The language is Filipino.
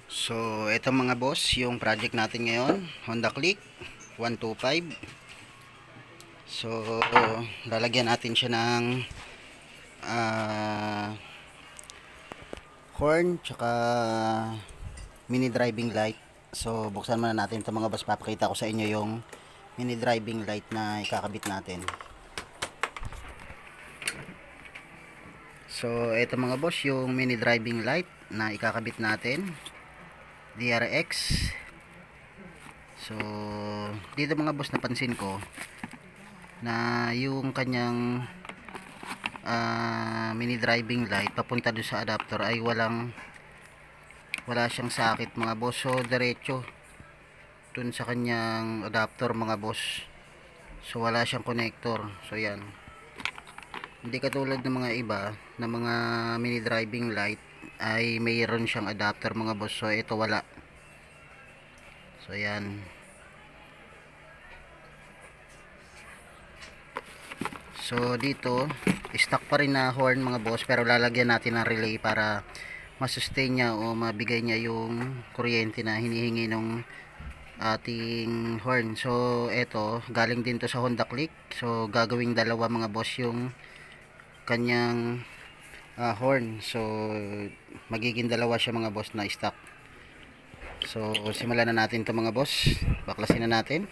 So, ito mga boss, yung project natin ngayon, Honda Click 125. So, lalagyan natin siya ng ah, horn, tsaka mini driving light. So, buksan muna natin ito mga boss, papakita ko sa inyo yung mini driving light na ikakabit natin. So, ito mga boss, yung mini driving light na ikakabit natin. DRX. So, dito mga boss, napansin ko na yung kanyang mini driving light papunta doon sa adapter ay wala siyang sakit mga boss. So, diretso dun sa kanyang adapter mga boss. So, wala siyang connector. So, yan. Hindi katulad ng mga iba na mga mini driving light ay mayroon siyang adapter mga boss. So, ito wala. So, yan. So, dito, stock pa rin na horn mga boss, pero lalagyan natin ng relay para masustain niya o mabigay niya yung kuryente na hinihingi ng ating horn. So, eto, galing din to sa Honda Click. So, gagawing dalawa mga boss yung kanyang horn. So, magiging dalawa siya mga boss na stock. So, simulan na natin to mga boss. Baklasin na natin.